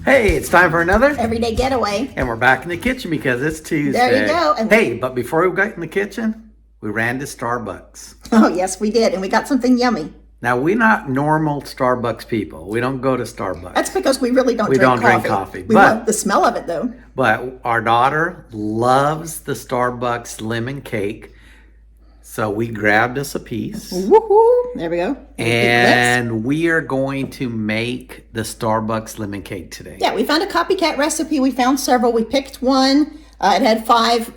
Hey, it's time for another Everyday Getaway. And we're back in the kitchen because it's Tuesday. There you go. And hey, but before we got in the kitchen, we ran to Starbucks. Oh, yes, we did. And we got something yummy. Now, we're not normal Starbucks people. We don't go to Starbucks. That's because we really don't drink coffee. We don't drink coffee. We love the smell of it, though. But our daughter loves the Starbucks lemon cake. So we grabbed us a piece. Woohoo! There we go. And we are going to make the Starbucks lemon cake today. Yeah, we found a copycat recipe. We found several. We picked one. It had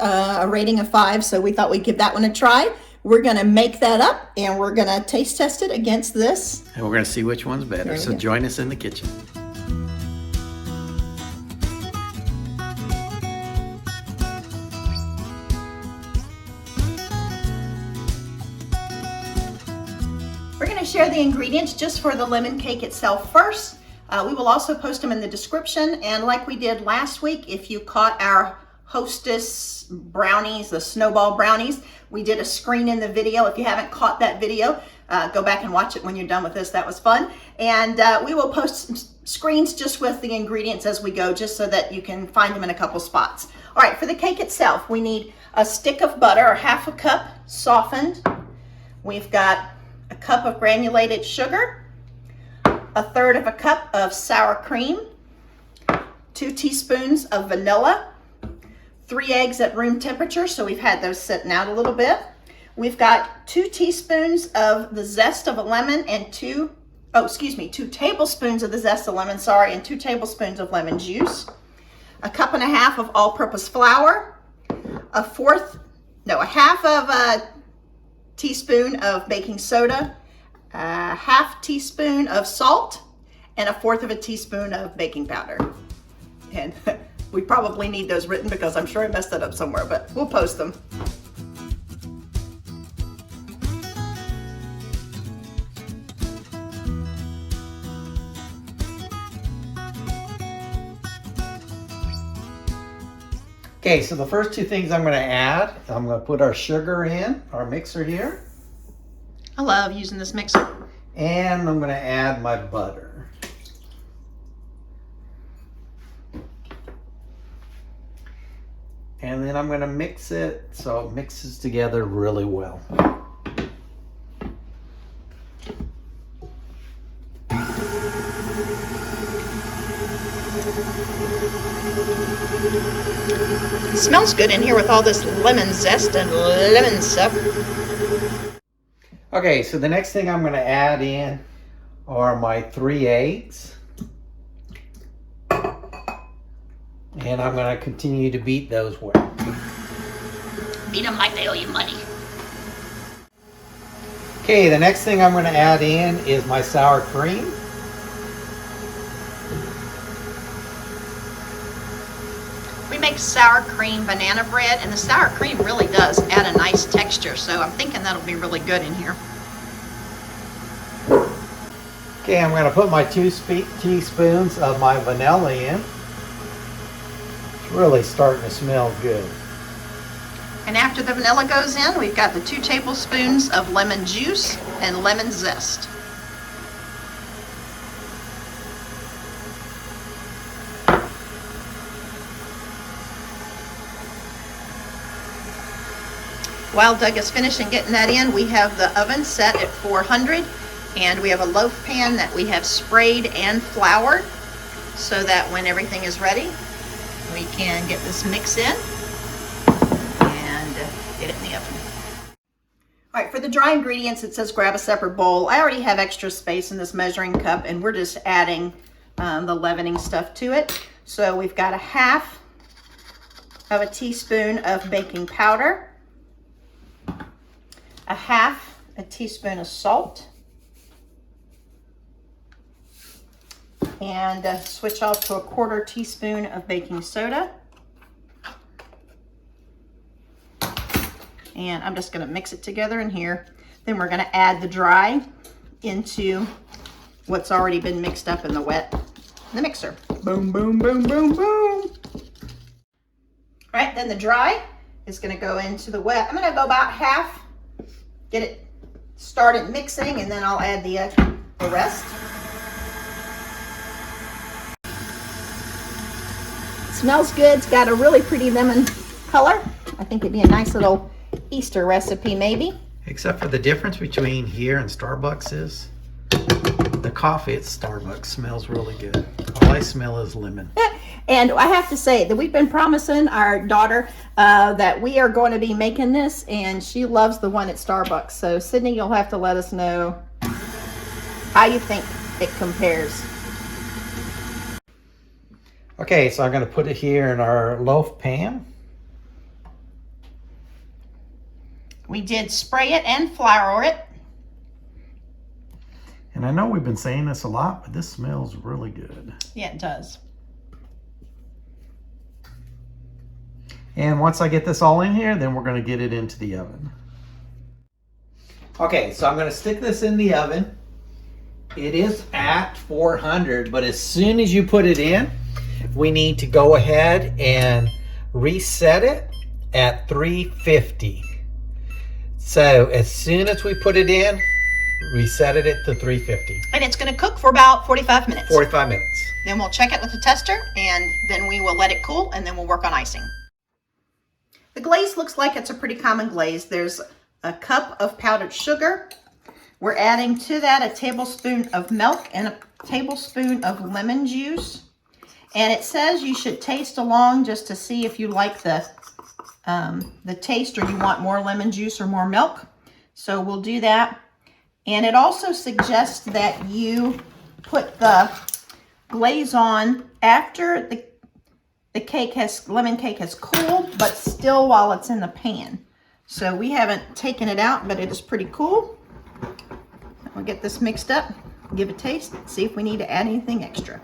a rating of 5, so we thought we'd give that one a try. We're going to make that up, and we're going to taste test it against this. And we're going to see which one's better. So join us in the kitchen. We're going to share the ingredients just for the lemon cake itself first. We will also post them in the description. And like we did last week, if you caught our Hostess brownies, the snowball brownies, we did a screen in the video. If you haven't caught that video, go back and watch it when you're done with this. That was fun. And we will post some screens just with the ingredients as we go, just so that you can find them in a couple spots. All right, for the cake itself, we need a stick of butter, or half a cup softened. We've got a cup of granulated sugar, 1/3 of a cup of sour cream, 2 teaspoons of vanilla, 3 eggs at room temperature, so we've had those sitting out a little bit. We've got 2 teaspoons of the zest of a lemon and 2 tablespoons of the zest of lemon, and 2 tablespoons of lemon juice, a cup and a half of all-purpose flour, a half of a teaspoon of baking soda, a half teaspoon of salt, and 1/4 of a teaspoon of baking powder. And we probably need those written because I'm sure I messed that up somewhere, but we'll post them. Okay, so the first 2 things I'm going to add, I'm going to put our sugar in, our mixer here. I love using this mixer. And I'm going to add my butter. And then I'm going to mix it so it mixes together really well. It smells good in here with all this lemon zest and lemon stuff. Okay, so the next thing I'm going to add in are my 3 eggs. And I'm going to continue to beat those well. Beat them like they owe you money. Okay, the next thing I'm going to add in is my sour cream. We make sour cream banana bread, and the sour cream really does add a nice texture, so I'm thinking that'll be really good in here. Okay, I'm going to put my 2 teaspoons of my vanilla in. It's really starting to smell good. And after the vanilla goes in, we've got the 2 tablespoons of lemon juice and lemon zest. While Doug is finishing getting that in, we have the oven set at 400, and we have a loaf pan that we have sprayed and floured so that when everything is ready, we can get this mix in and get it in the oven. All right, for the dry ingredients, it says grab a separate bowl. I already have extra space in this measuring cup, and we're just adding the leavening stuff to it. So we've got 1/2 of a teaspoon of baking powder, 1/2 a teaspoon of salt, and switch off to 1/4 teaspoon of baking soda. And I'm just going to mix it together in here. Then we're going to add the dry into what's already been mixed up in the wet in the mixer. Boom, boom, boom, boom, boom. All right, then the dry is going to go into the wet. I'm going to go about half, get it started mixing, and then I'll add the rest. Smells good. It's got a really pretty lemon color. I think it'd be a nice little Easter recipe maybe. Except for the difference between here and Starbucks is the coffee at Starbucks smells really good. All I smell is lemon. And I have to say that we've been promising our daughter that we are going to be making this, and she loves the one at Starbucks. So Sydney, you'll have to let us know how you think it compares. Okay, so I'm going to put it here in our loaf pan. We did spray it and flour it. And I know we've been saying this a lot, but this smells really good. Yeah, it does. And once I get this all in here, then we're going to get it into the oven. Okay, so I'm going to stick this in the oven. It is at 400, but as soon as you put it in, we need to go ahead and reset it at 350. So as soon as we put it in, reset it to 350. And it's going to cook for about 45 minutes. 45 minutes. Then we'll check it with the tester, and then we will let it cool, and then we'll work on icing. The glaze looks like it's a pretty common glaze. There's a cup of powdered sugar. We're adding to that a tablespoon of milk and a tablespoon of lemon juice. And it says you should taste along just to see if you like the taste or you want more lemon juice or more milk. So we'll do that. And it also suggests that you put the glaze on after the lemon cake has cooled, but still while it's in the pan. So we haven't taken it out, but it is pretty cool. We'll get this mixed up, give it a taste, see if we need to add anything extra.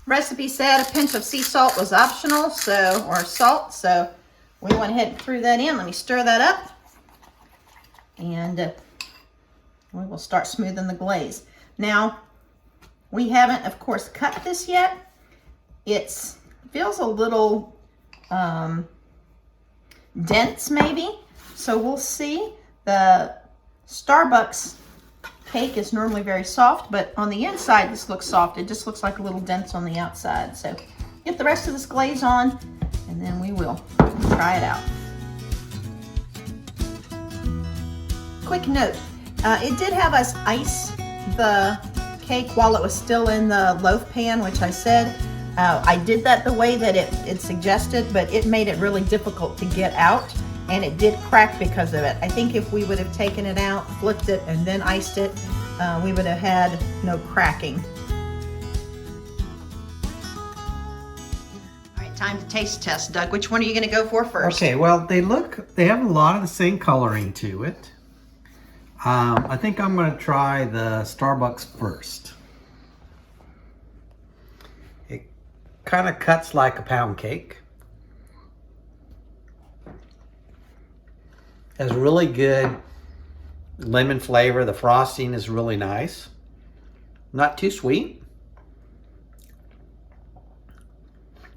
Recipe said a pinch of sea salt was optional, or salt, so we went ahead and threw that in. Let me stir that up, and we will start smoothing the glaze. Now, we haven't, of course, cut this yet. It feels a little dense, maybe, so we'll see. The Starbucks cake is normally very soft, but on the inside this looks soft. It just looks like a little dense on the outside. So get the rest of this glaze on, and then we will try it out. Quick note, it did have us ice the cake while it was still in the loaf pan, which I said I did that the way that it suggested, but it made it really difficult to get out, and it did crack because of it. I think if we would have taken it out, flipped it, and then iced it, we would have had no cracking. All right, time to taste test. Doug, which one are you going to go for first? Okay, well, they have a lot of the same coloring to it. I think I'm going to try the Starbucks first. It kind of cuts like a pound cake. Has really good lemon flavor. The frosting is really nice. Not too sweet.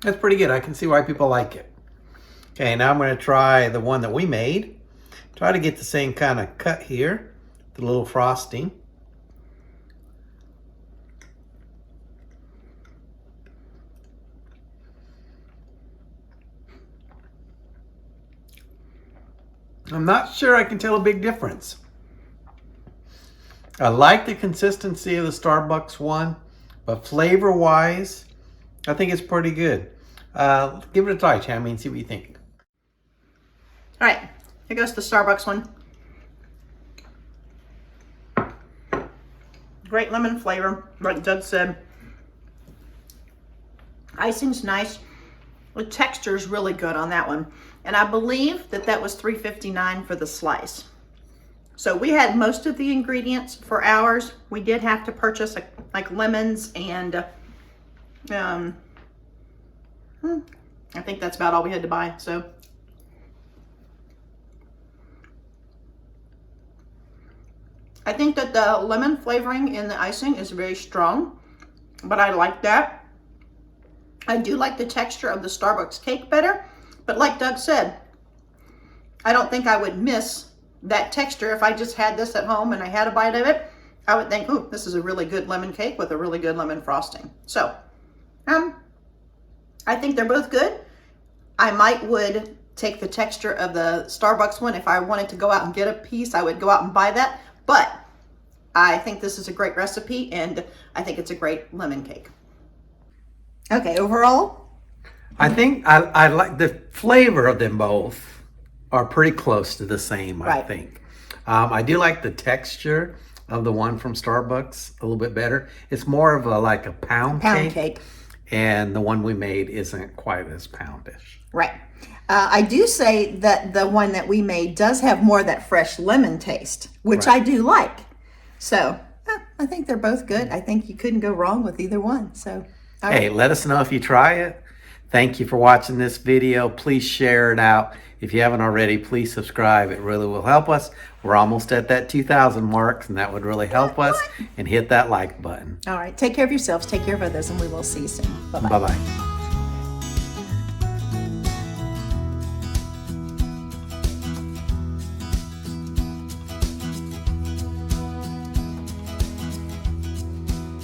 That's pretty good. I can see why people like it. Okay, now I'm going to try the one that we made. Try to get the same kind of cut here. The little frosting. I'm not sure I can tell a big difference. I like the consistency of the Starbucks one, but flavor-wise, I think it's pretty good. Give it a try, Tammy, and see what you think. All right, here goes the Starbucks one. Great lemon flavor, like Doug said. Icing's nice. The texture is really good on that one. And I believe that was $3.59 for the slice. So we had most of the ingredients for ours. We did have to purchase like lemons and I think that's about all we had to buy. So I think that the lemon flavoring in the icing is very strong, but I like that. I do like the texture of the Starbucks cake better, but like Doug said, I don't think I would miss that texture if I just had this at home and I had a bite of it. I would think, ooh, this is a really good lemon cake with a really good lemon frosting. So, I think they're both good. I would take the texture of the Starbucks one. If I wanted to go out and get a piece, I would go out and buy that. But I think this is a great recipe, and I think it's a great lemon cake. Okay, overall? I think I like the flavor of them both are pretty close to the same, I Right. think. I do like the texture of the one from Starbucks a little bit better. It's more of like a pound cake. And the one we made isn't quite as poundish. Right. I do say that the one that we made does have more of that fresh lemon taste, which I do like. So I think they're both good. I think you couldn't go wrong with either one. So, hey, let us know if you try it. Thank you for watching this video. Please share it out. If you haven't already, please subscribe. It really will help us. We're almost at that 2,000 mark, and that would really help us. And hit that like button. All right. Take care of yourselves. Take care of others, and we will see you soon. Bye-bye. Bye-bye.